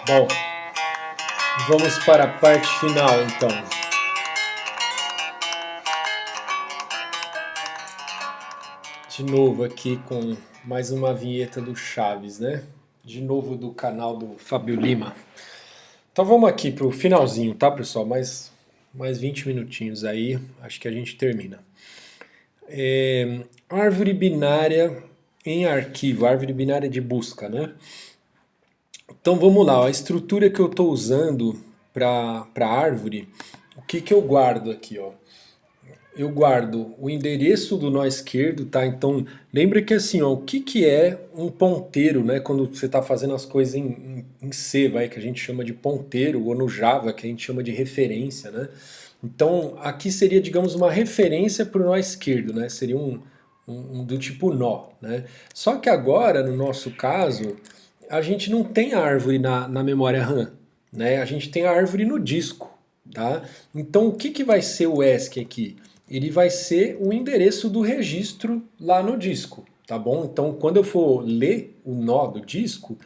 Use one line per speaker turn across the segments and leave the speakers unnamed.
Bom, vamos para a parte final então. De novo aqui com mais uma vinheta do Chaves, né? De novo do canal do Fábio Lima. Então vamos aqui pro finalzinho, tá, pessoal? Mais 20 minutinhos aí, acho que a gente termina. Árvore binária em arquivo, árvore binária de busca, né? Então vamos lá, ó, a estrutura que eu estou usando para árvore, o que que eu guardo aqui, ó? Eu guardo o endereço do nó esquerdo, tá? Então lembra que assim, ó, o que que é um ponteiro, né? Quando você está fazendo as coisas em C, vai, que a gente chama de ponteiro, ou no Java, que a gente chama de referência, né? Então aqui seria, digamos, uma referência para o nó esquerdo, né? Seria um do tipo nó, né? Só que agora, no nosso caso, a gente não tem a árvore na memória RAM, né? A gente tem a árvore no disco, tá? Então o que que vai ser o ESC aqui? Ele vai ser o endereço do registro lá no disco, tá bom? Então quando eu for ler o nó do disco,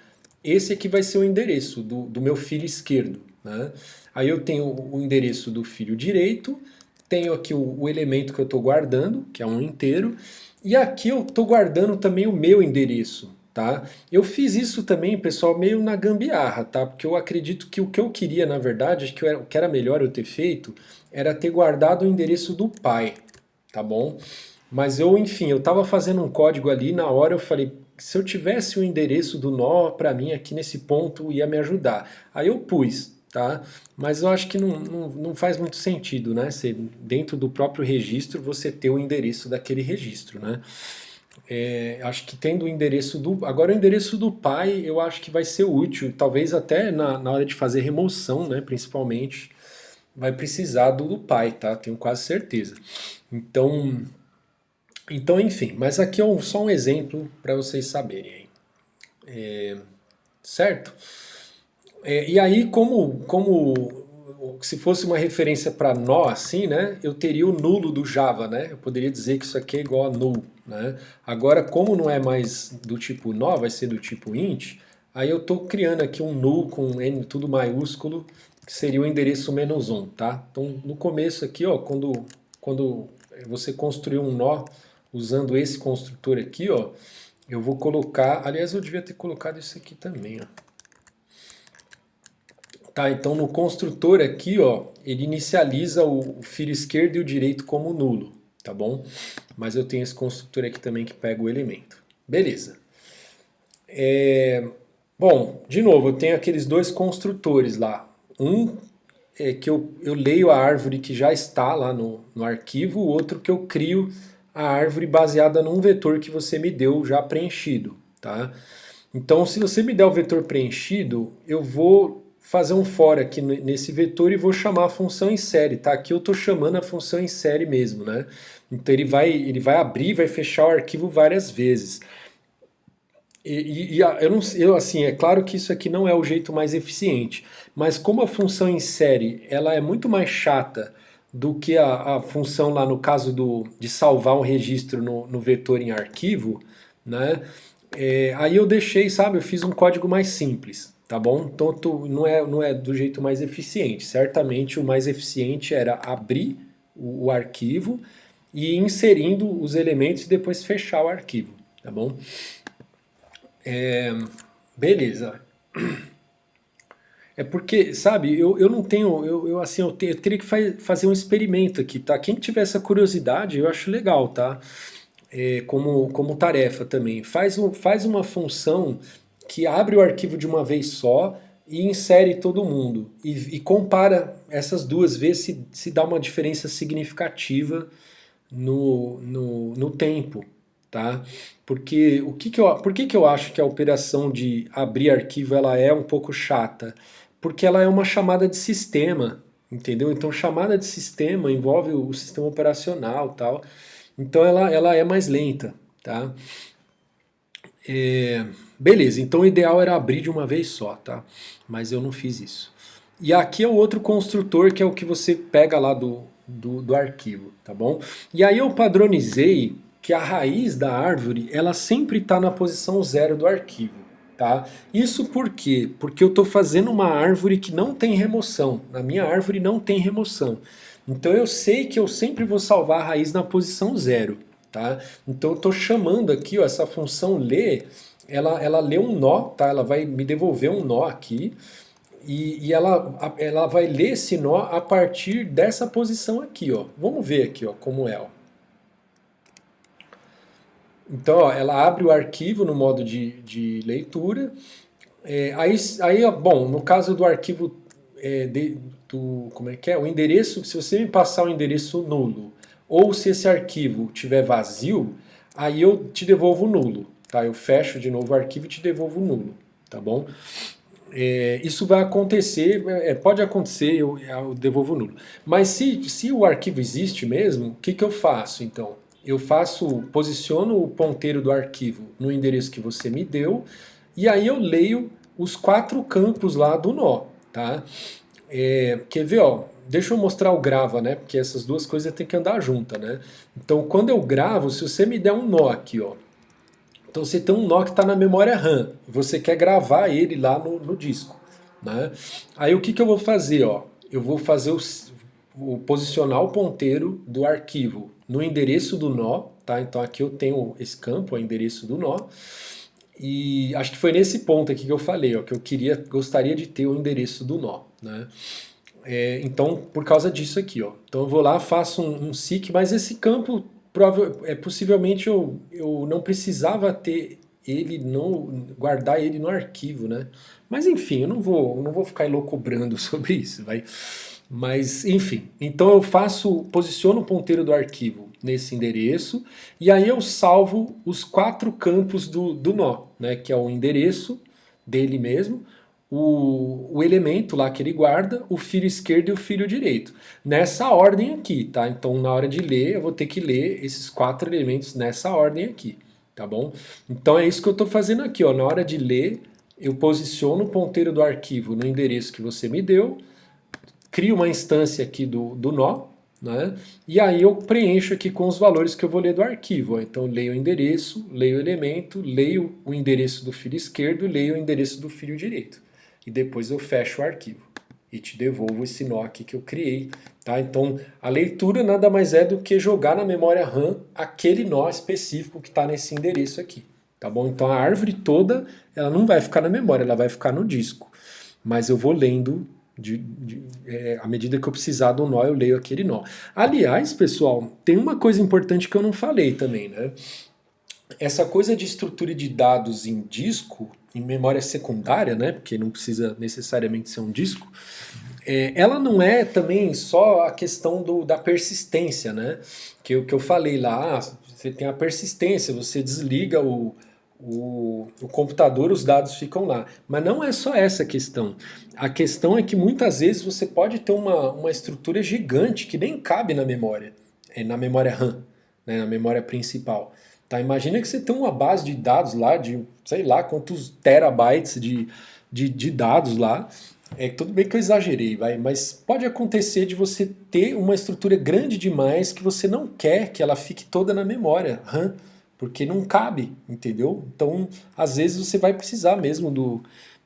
esse aqui vai ser o endereço do meu filho esquerdo, né? Aí eu tenho o endereço do filho direito, tenho aqui o elemento que eu estou guardando, que é um inteiro, e aqui eu estou guardando também o meu endereço, tá? Eu fiz isso também, pessoal, meio na gambiarra, tá? Porque eu acredito que o que eu queria, na verdade, o que era melhor eu ter feito, era ter guardado o endereço do pai, tá bom? Mas eu, enfim, eu estava fazendo um código ali, na hora eu falei, se eu tivesse o endereço do nó, para mim aqui nesse ponto ia me ajudar. Aí eu pus, tá? Mas eu acho que não faz muito sentido, né? Dentro do próprio registro você ter o endereço daquele registro, né? Acho que tendo o endereço do. Agora, o endereço do pai eu acho que vai ser útil, talvez até na hora de fazer remoção, né? Principalmente, vai precisar do pai, tá? Tenho quase certeza. Então, enfim, mas aqui é só um exemplo para vocês saberem, certo? E aí, como se fosse uma referência para nó, assim, né? Eu teria o nulo do Java, né? Eu poderia dizer que isso aqui é igual a null, né? Agora, como não é mais do tipo nó, vai ser do tipo int, aí eu estou criando aqui um null com n tudo maiúsculo, que seria o endereço -1, tá? Então, no começo aqui, ó, quando você construir um nó usando esse construtor aqui, ó, eu vou colocar, aliás, eu devia ter colocado isso aqui também, ó. Tá, então no construtor aqui, ó, ele inicializa o filho esquerdo e o direito como nulo, tá bom? Mas eu tenho esse construtor aqui também que pega o elemento. Beleza. Bom, de novo, eu tenho aqueles dois construtores lá. Um é que eu leio a árvore que já está lá no arquivo, o outro que eu crio a árvore baseada num vetor que você me deu já preenchido, tá? Então, se você me der o vetor preenchido, eu vou fazer um for aqui nesse vetor e vou chamar a função em série, tá? Aqui eu estou chamando a função em série mesmo, né? Então ele vai abrir, vai fechar o arquivo várias vezes. Eu não, assim, é claro que isso aqui não é o jeito mais eficiente, mas como a função em série ela é muito mais chata do que a função lá no caso de salvar um registro no vetor em arquivo, né? Aí eu deixei, sabe, eu fiz um código mais simples, tá bom? Então não é do jeito mais eficiente. Certamente o mais eficiente era abrir o arquivo e ir inserindo os elementos e depois fechar o arquivo, tá bom? Beleza. É porque, sabe, eu não tenho, assim, eu teria que fazer um experimento aqui, tá? Quem tiver essa curiosidade, eu acho legal, tá? Como tarefa também. Faz uma função que abre o arquivo de uma vez só e insere todo mundo. E compara essas duas, vê se dá uma diferença significativa no tempo, tá? Porque por que eu acho que a operação de abrir arquivo ela é um pouco chata? Porque ela é uma chamada de sistema, entendeu? Então chamada de sistema envolve o sistema operacional, tal. Então ela é mais lenta, tá? Beleza, então o ideal era abrir de uma vez só, tá? Mas eu não fiz isso. E aqui é o outro construtor que é o que você pega lá do arquivo, tá bom? E aí eu padronizei que a raiz da árvore ela sempre está na posição 0 do arquivo, tá? Isso por quê? Porque eu estou fazendo uma árvore que não tem remoção. Na minha árvore não tem remoção. Então eu sei que eu sempre vou salvar a raiz na posição zero, tá? Então eu estou chamando aqui, ó, essa função ler, ela lê um nó, tá? Ela vai me devolver um nó aqui e ela vai ler esse nó a partir dessa posição aqui, ó. Vamos ver aqui, ó, como é, ó. Então, ó, ela abre o arquivo no modo de leitura. Aí, ó, bom, no caso do arquivo como é que é? O endereço, se você me passar o endereço nulo, ou se esse arquivo tiver vazio, aí eu te devolvo nulo, tá? Eu fecho de novo o arquivo e te devolvo nulo, tá bom? Isso vai acontecer, pode acontecer, eu devolvo nulo. Mas se o arquivo existe mesmo, o que, que eu faço então? Posiciono o ponteiro do arquivo no endereço que você me deu, e aí eu leio os 4 campos lá do nó, tá? Quer ver, ó? Deixa eu mostrar o grava, né? Porque essas duas coisas tem que andar juntas, né? Então, quando eu gravo, se você me der um nó aqui, ó. Então você tem um nó que está na memória RAM, você quer gravar ele lá no disco, né? Aí o que, que eu vou fazer, ó? Eu vou fazer posicionar o ponteiro do arquivo no endereço do nó, tá? Então aqui eu tenho esse campo, é o endereço do nó. E acho que foi nesse ponto aqui que eu falei, ó, que gostaria de ter o endereço do nó, né? Então, por causa disso aqui, ó. Então eu vou lá, faço um seek, mas esse campo possivelmente eu não precisava ter ele, não guardar ele no arquivo, né? Mas enfim, eu não vou ficar elocubrando sobre isso, vai. Mas enfim, então posiciono o ponteiro do arquivo nesse endereço e aí eu salvo os 4 campos do nó, né? Que é o endereço dele mesmo, o elemento lá que ele guarda, o filho esquerdo e o filho direito. Nessa ordem aqui, tá? Então na hora de ler, eu vou ter que ler esses 4 elementos nessa ordem aqui, tá bom? Então é isso que eu estou fazendo aqui, ó. Na hora de ler, eu posiciono o ponteiro do arquivo no endereço que você me deu, crio uma instância aqui do nó, né? E aí eu preencho aqui com os valores que eu vou ler do arquivo. Ó. Então leio o endereço, leio o elemento, leio o endereço do filho esquerdo, leio o endereço do filho direito. E depois eu fecho o arquivo e te devolvo esse nó aqui que eu criei. Tá? Então a leitura nada mais é do que jogar na memória RAM aquele nó específico que está nesse endereço aqui. Tá bom? Então a árvore toda ela não vai ficar na memória, ela vai ficar no disco. Mas eu vou lendo à medida que eu precisar do nó, eu leio aquele nó. Aliás, pessoal, tem uma coisa importante que eu não falei também, né? Essa coisa de estrutura de dados em disco, em memória secundária, né? Porque não precisa necessariamente ser um disco. Ela não é também só a questão da persistência, né? Que eu falei lá, você tem a persistência, você desliga o computador, os dados ficam lá. Mas não é só essa a questão. A questão é que muitas vezes você pode ter uma estrutura gigante que nem cabe na memória RAM, né, na memória principal. Tá? Imagina que você tem uma base de dados lá de, sei lá, quantos terabytes de dados lá. Tudo bem que eu exagerei, mas pode acontecer de você ter uma estrutura grande demais que você não quer que ela fique toda na memória RAM, porque não cabe, entendeu? Então, às vezes você vai precisar mesmo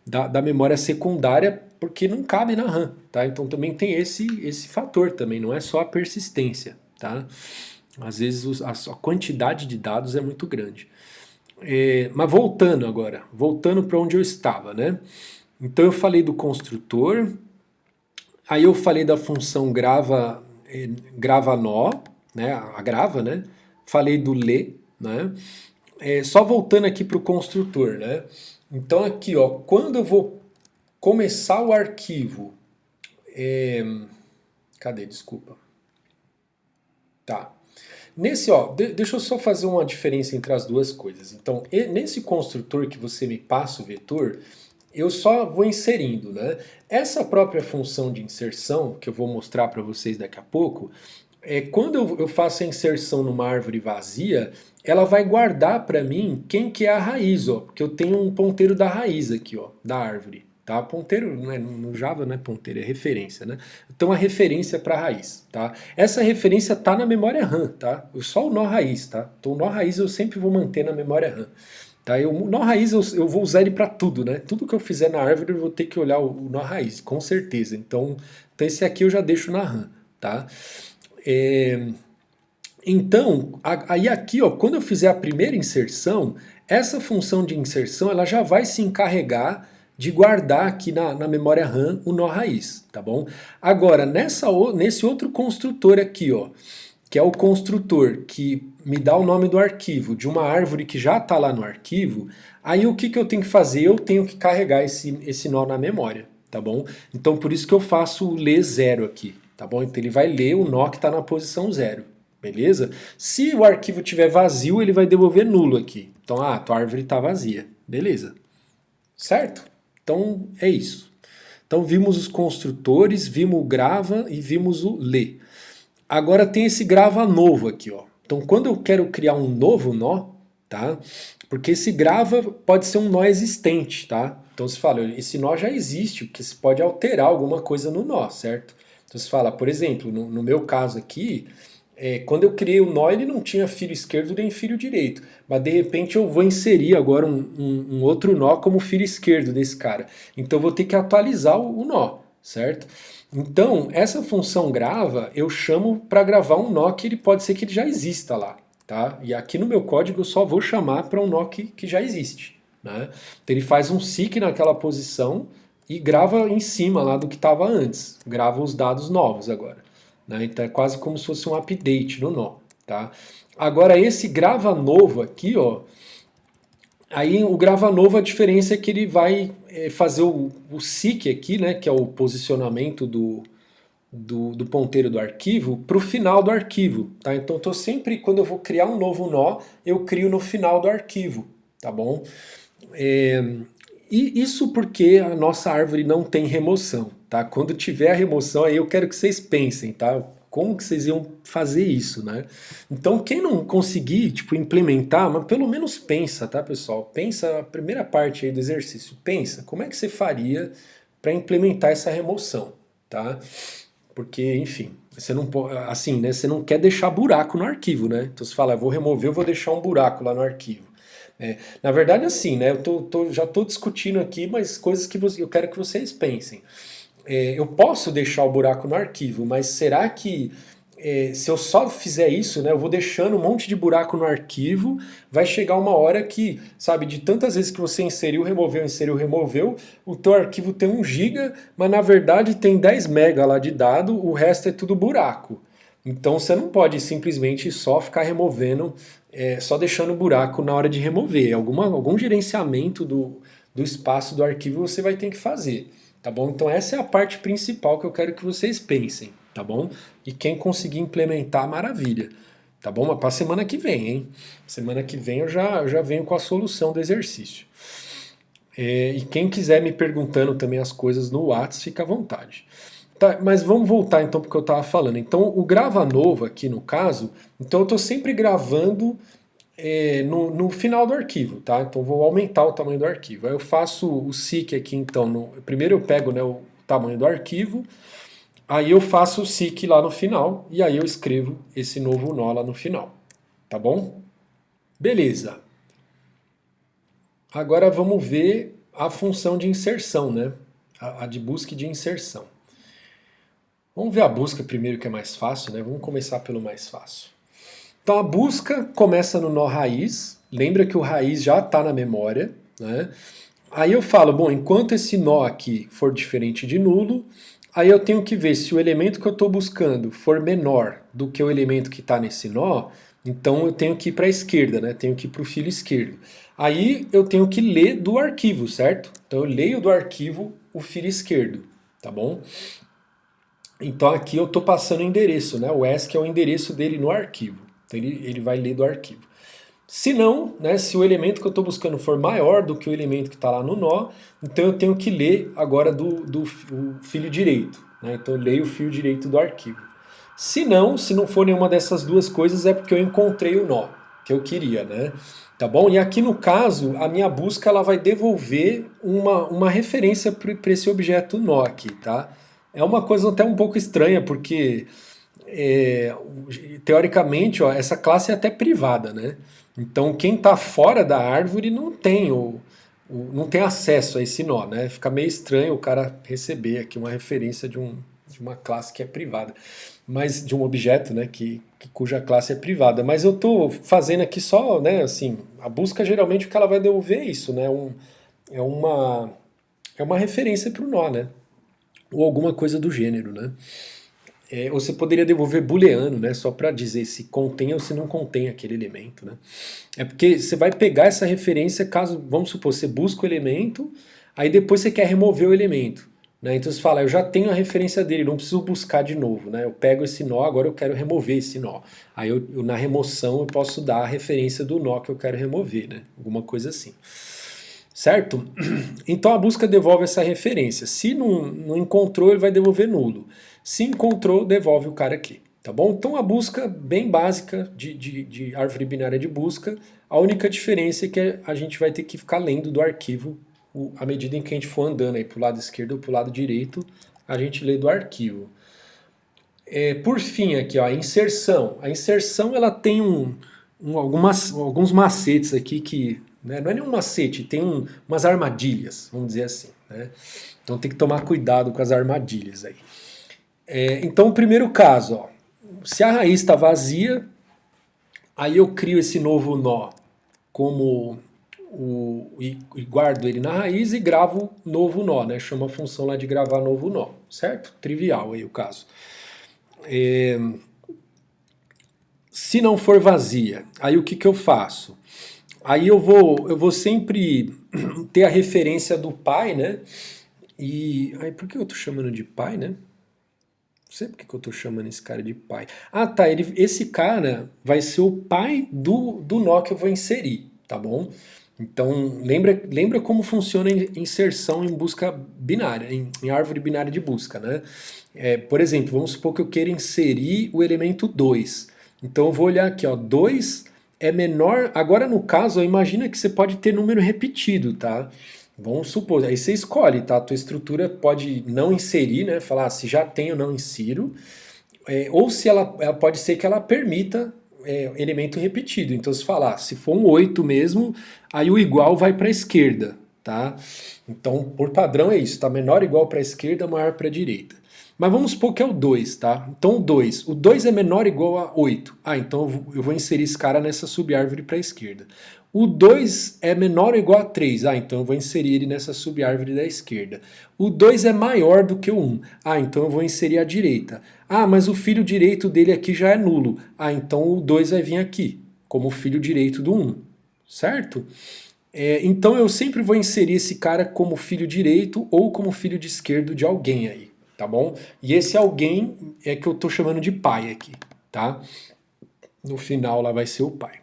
da memória secundária porque não cabe na RAM, tá? Então também tem esse fator também, não é só a persistência, tá? Às vezes a quantidade de dados é muito grande. Mas voltando para onde eu estava, né? Então eu falei do construtor, aí eu falei da função grava nó, né? A grava, né? Falei do ler, né? Só voltando aqui para o construtor, né? Então aqui, ó, quando eu vou começar o arquivo, cadê? Desculpa. Tá. Nesse, ó, deixa eu só fazer uma diferença entre as duas coisas. Então, nesse construtor que você me passa o vetor, eu só vou inserindo, né? Essa própria função de inserção, que eu vou mostrar para vocês daqui a pouco, quando eu faço a inserção numa árvore vazia, ela vai guardar para mim quem que é a raiz, ó, porque eu tenho um ponteiro da raiz aqui, ó, da árvore. Tá? Ponteiro, né, no Java não é ponteiro, é referência, né? Então a referência para a raiz, tá? Essa referência tá na memória RAM, tá? Só o nó raiz, tá? Então o nó raiz eu sempre vou manter na memória RAM. Tá? O nó raiz eu vou usar ele para tudo, né? Tudo que eu fizer na árvore eu vou ter que olhar o nó raiz, com certeza. Então esse aqui eu já deixo na RAM, tá? É, então, aí aqui, ó, quando eu fizer a primeira inserção, essa função de inserção ela já vai se encarregar de guardar aqui na memória RAM o nó raiz, tá bom? Agora, nesse outro construtor aqui, ó, que é o construtor que me dá o nome do arquivo de uma árvore que já está lá no arquivo, aí o que eu tenho que fazer? Eu tenho que carregar esse nó na memória, tá bom? Então por isso que eu faço o ler zero aqui, tá bom? Então ele vai ler o nó que está na posição zero, beleza? Se o arquivo estiver vazio, ele vai devolver nulo aqui. Então, tua árvore está vazia, beleza? Certo? Então é isso. Então vimos os construtores, vimos o grava e vimos o lê. Agora tem esse grava novo aqui, ó. Então quando eu quero criar um novo nó, tá? Porque esse grava pode ser um nó existente, tá? Então você fala, esse nó já existe, porque você pode alterar alguma coisa no nó, certo? Então você fala, por exemplo, no meu caso aqui, quando eu criei o nó ele não tinha fio esquerdo nem fio direito, mas de repente eu vou inserir agora um outro nó como fio esquerdo desse cara. Então eu vou ter que atualizar o nó, certo? Então, essa função grava, eu chamo para gravar um nó que ele pode ser que ele já exista lá, tá? E aqui no meu código eu só vou chamar para um nó que já existe, né? Então ele faz um seek naquela posição e grava em cima lá do que estava antes, grava os dados novos agora, né? Então é quase como se fosse um update no nó, tá? Agora esse grava novo aqui, ó, aí o grava novo, a diferença é que ele vai fazer o seek aqui, né, que é o posicionamento do ponteiro do arquivo, para o final do arquivo. Tá? Então eu tô sempre, quando eu vou criar um novo nó, eu crio no final do arquivo. Tá bom? E isso porque a nossa árvore não tem remoção. Tá? Quando tiver a remoção, aí eu quero que vocês pensem, tá? Como que vocês iam fazer isso, né? Então, quem não conseguir, tipo, implementar, mas pelo menos pensa, tá, pessoal? Pensa a primeira parte aí do exercício. Pensa, como é que você faria para implementar essa remoção, tá? Porque, enfim, você não pode, assim, né? Você não quer deixar buraco no arquivo, né? Então você fala, eu vou remover, eu vou deixar um buraco lá no arquivo. Na verdade, assim, né? Eu já estou discutindo aqui, mas coisas que eu quero que vocês pensem. Eu posso deixar o buraco no arquivo, mas será que se eu só fizer isso, né, eu vou deixando um monte de buraco no arquivo, vai chegar uma hora que, sabe, de tantas vezes que você inseriu, removeu, o teu arquivo tem 1 GB, mas na verdade tem 10 MB lá de dado, o resto é tudo buraco. Então você não pode simplesmente só ficar removendo, só deixando buraco na hora de remover. Algum gerenciamento do espaço do arquivo você vai ter que fazer. Tá bom? Então essa é a parte principal que eu quero que vocês pensem, tá bom? E quem conseguir implementar, maravilha. Tá bom? Mas para semana que vem, hein? Semana que vem eu já venho com a solução do exercício. E quem quiser me perguntando também as coisas no WhatsApp, fica à vontade. Tá, mas vamos voltar então para o que eu estava falando. Então o grava novo aqui no caso, então eu estou sempre gravando no final do arquivo, tá? Então vou aumentar o tamanho do arquivo. Aí eu faço o seek aqui, então, primeiro eu pego, né, o tamanho do arquivo, aí eu faço o seek lá no final, e aí eu escrevo esse novo nó lá no final, tá bom? Beleza. Agora vamos ver a função de inserção, né? A de busca e de inserção. Vamos ver a busca primeiro, que é mais fácil, né? Vamos começar pelo mais fácil. Então a busca começa no nó raiz, lembra que o raiz já está na memória, né? Aí eu falo, bom, enquanto esse nó aqui for diferente de nulo, aí eu tenho que ver se o elemento que eu estou buscando for menor do que o elemento que está nesse nó, então eu tenho que ir para a esquerda, né? Tenho que ir para o filo esquerdo. Aí eu tenho que ler do arquivo, certo? Então eu leio do arquivo o filo esquerdo, tá bom? Então aqui eu estou passando o endereço, né? O ESC é o endereço dele no arquivo. Então ele vai ler do arquivo. Se não, né, se o elemento que eu estou buscando for maior do que o elemento que está lá no nó, então eu tenho que ler agora do fio direito. Né? Então eu leio o fio direito do arquivo. Se não for nenhuma dessas duas coisas, é porque eu encontrei o nó que eu queria, né? Tá bom? E aqui no caso, a minha busca ela vai devolver uma referência para esse objeto nó aqui, tá? É uma coisa até um pouco estranha, porque teoricamente, ó, essa classe é até privada, né? Então quem está fora da árvore não tem não tem acesso a esse nó, né? Fica meio estranho o cara receber aqui uma referência de uma classe que é privada, mas de um objeto, né, cuja classe é privada. Mas eu estou fazendo aqui só, né, assim, a busca geralmente o que ela vai devolver é isso, né? É uma, é uma referência para o nó, né? Ou alguma coisa do gênero, né? Ou você poderia devolver booleano, né? Só para dizer se contém ou se não contém aquele elemento, né? É porque você vai pegar essa referência caso, vamos supor, você busca o elemento, aí depois você quer remover o elemento, né? Então você fala, eu já tenho a referência dele, não preciso buscar de novo, né? Eu pego esse nó, agora eu quero remover esse nó. Aí na remoção eu posso dar a referência do nó que eu quero remover, né? Alguma coisa assim. Certo? Então a busca devolve essa referência. Se não encontrou, ele vai devolver nulo. Se encontrou, devolve o cara aqui. Tá bom? Então a busca bem básica de árvore binária de busca, a única diferença é que a gente vai ter que ficar lendo do arquivo à medida em que a gente for andando aí para o lado esquerdo ou para o lado direito, a gente lê do arquivo. Por fim aqui, ó, a inserção. A inserção ela tem alguns macetes aqui que, né, não é nenhum macete, tem umas armadilhas, vamos dizer assim, né? Então tem que tomar cuidado com as armadilhas aí. Então o primeiro caso, ó, se a raiz está vazia, aí eu crio esse novo nó como e guardo ele na raiz e gravo novo nó, né? Chama a função lá de gravar novo nó, certo? Trivial aí o caso. Se não for vazia, aí o que eu faço? Aí eu vou sempre ter a referência do pai, né? E aí por que eu tô chamando de pai, né? Não sei por que eu tô chamando esse cara de pai. Ah, tá. Esse cara vai ser o pai do nó que eu vou inserir, tá bom? Então, lembra como funciona a inserção em busca binária, em árvore binária de busca, né? Por exemplo, vamos supor que eu queira inserir o elemento 2. Então, eu vou olhar aqui, ó, 2 é menor. Agora, no caso, imagina que você pode ter número repetido, tá? Vamos supor, aí você escolhe, tá? A tua estrutura pode não inserir, né? Falar, se já tem eu não insiro. Ou se ela pode ser que ela permita elemento repetido. Então, se falar, se for um 8 mesmo, aí o igual vai para a esquerda, tá? Então, por padrão é isso, tá? Menor ou igual para a esquerda, maior para a direita. Mas vamos supor que é o 2, tá? Então o 2. O 2 é menor ou igual a 8. Ah, então eu vou inserir esse cara nessa subárvore para a esquerda. O 2 é menor ou igual a 3. Ah, então eu vou inserir ele nessa subárvore da esquerda. O 2 é maior do que o 1. Ah, então eu vou inserir à direita. Ah, mas o filho direito dele aqui já é nulo. Ah, então o 2 vai vir aqui, como filho direito do 1. Certo? Então eu sempre vou inserir esse cara como filho direito ou como filho de esquerdo de alguém aí, tá bom? E esse alguém é que eu tô chamando de pai aqui, tá? No final lá vai ser o pai.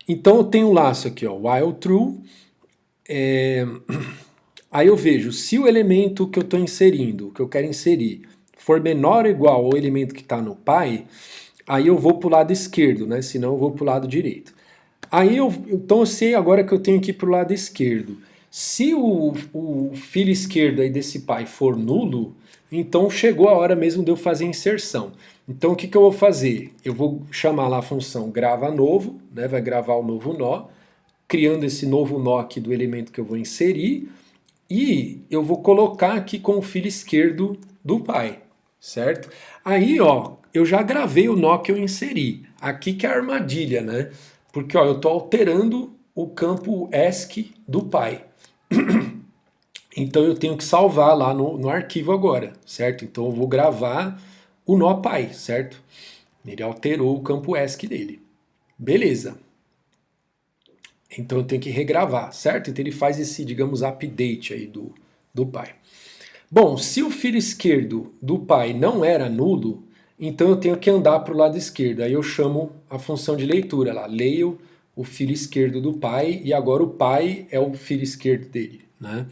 Então eu tenho um laço aqui, ó, while true. Aí eu vejo, se o elemento que eu estou inserindo, que eu quero inserir, for menor ou igual ao elemento que está no pai, aí eu vou para o lado esquerdo, né? Senão eu vou para o lado direito. Então eu sei agora que eu tenho que ir para o lado esquerdo. Se o filho esquerdo aí desse pai for nulo, então chegou a hora mesmo de eu fazer a inserção. Então o que eu vou fazer? Eu vou chamar lá a função grava novo, né? Vai gravar o novo nó, criando esse novo nó aqui do elemento que eu vou inserir, e eu vou colocar aqui com o filho esquerdo do pai, certo? Aí, ó, eu já gravei o nó que eu inseri. Aqui que é a armadilha, né? Porque, ó, eu estou alterando o campo ESC do pai. Então eu tenho que salvar lá no arquivo agora, certo? Então eu vou gravar o nó pai, certo? Ele alterou o campo ESC dele. Beleza. Então eu tenho que regravar, certo? Então ele faz esse, digamos, update aí do pai. Bom, se o filho esquerdo do pai não era nulo, então eu tenho que andar para o lado esquerdo. Aí eu chamo a função de leitura lá, leio o filho esquerdo do pai e agora o pai é o filho esquerdo dele, né?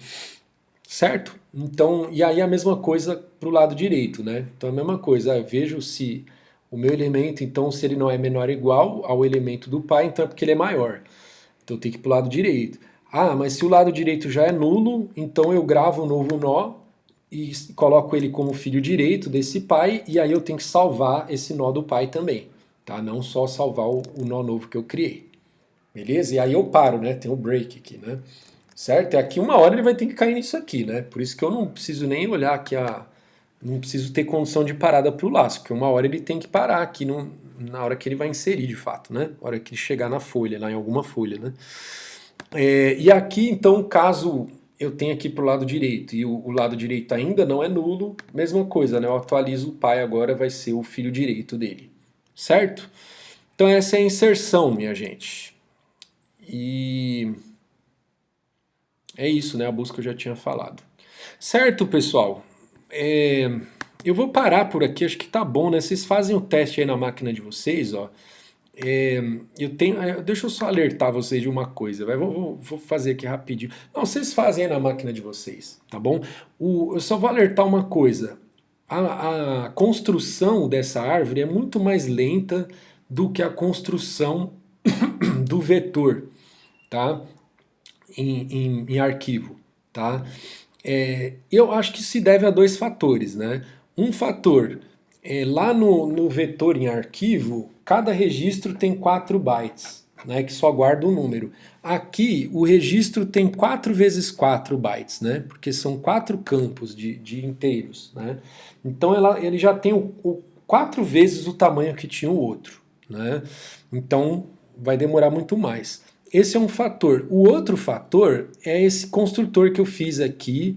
Certo? Então, e aí a mesma coisa para o lado direito, né? Então a mesma coisa, eu vejo se o meu elemento, então se ele não é menor ou igual ao elemento do pai, então é porque ele é maior. Então eu tenho que ir para o lado direito. Ah, mas se o lado direito já é nulo, então eu gravo um novo nó e coloco ele como filho direito desse pai, e aí eu tenho que salvar esse nó do pai também. tá? Não só salvar o nó novo que eu criei. Beleza? E aí eu paro, né? Tem o break aqui, né? Certo? E aqui uma hora ele vai ter que cair nisso aqui, né? Por isso que eu não preciso nem olhar aqui não preciso ter condição de parada para o laço, porque uma hora ele tem que parar aqui na hora que ele vai inserir de fato, né? Na hora que ele chegar na folha, lá em alguma folha, né? E aqui, então, caso eu tenha aqui para o lado direito e o lado direito ainda não é nulo, mesma coisa, né? Eu atualizo o pai agora, vai ser o filho direito dele, certo? Então essa é a inserção, minha gente. E é isso, né? A busca eu já tinha falado. Certo, pessoal? Eu vou parar por aqui, acho que tá bom, né? Vocês fazem o teste aí na máquina de vocês, ó. Deixa eu só alertar vocês de uma coisa, vou fazer aqui rapidinho. Não, vocês fazem aí na máquina de vocês, tá bom? Eu só vou alertar uma coisa. A construção dessa árvore é muito mais lenta do que a construção do vetor, tá? Em arquivo, tá? Eu acho que se deve a dois fatores, né? Um fator, lá no vetor em arquivo, cada registro tem 4 bytes, né? Que só guarda um número. Aqui, o registro tem 4 vezes 4 bytes, né? Porque são 4 campos de inteiros, né? Então ele já tem 4 vezes o tamanho que tinha o outro, né? Então vai demorar muito mais. Esse é um fator. O outro fator é esse construtor que eu fiz aqui,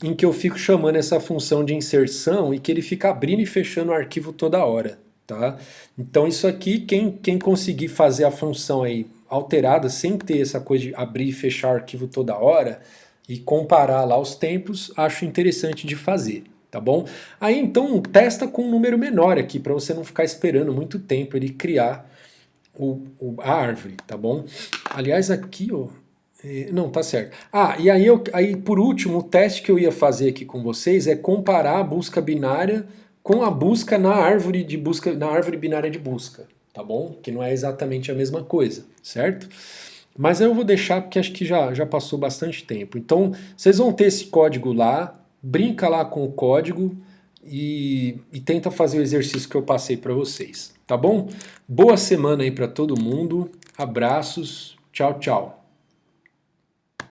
em que eu fico chamando essa função de inserção e que ele fica abrindo e fechando o arquivo toda hora, tá? Então isso aqui, quem conseguir fazer a função aí alterada, sem ter essa coisa de abrir e fechar o arquivo toda hora, e comparar lá os tempos, acho interessante de fazer, tá bom? Aí então testa com um número menor aqui, para você não ficar esperando muito tempo ele criar a árvore, tá bom? Aliás, aqui, ó. Não, tá certo. E aí, por último, o teste que eu ia fazer aqui com vocês é comparar a busca binária com a busca na árvore de busca, na árvore binária de busca, tá bom? Que não é exatamente a mesma coisa, certo? Mas eu vou deixar porque acho que já passou bastante tempo. Então, vocês vão ter esse código lá, brinca lá com o código e tenta fazer o exercício que eu passei para vocês, tá bom? Boa semana aí para todo mundo, abraços, tchau, tchau.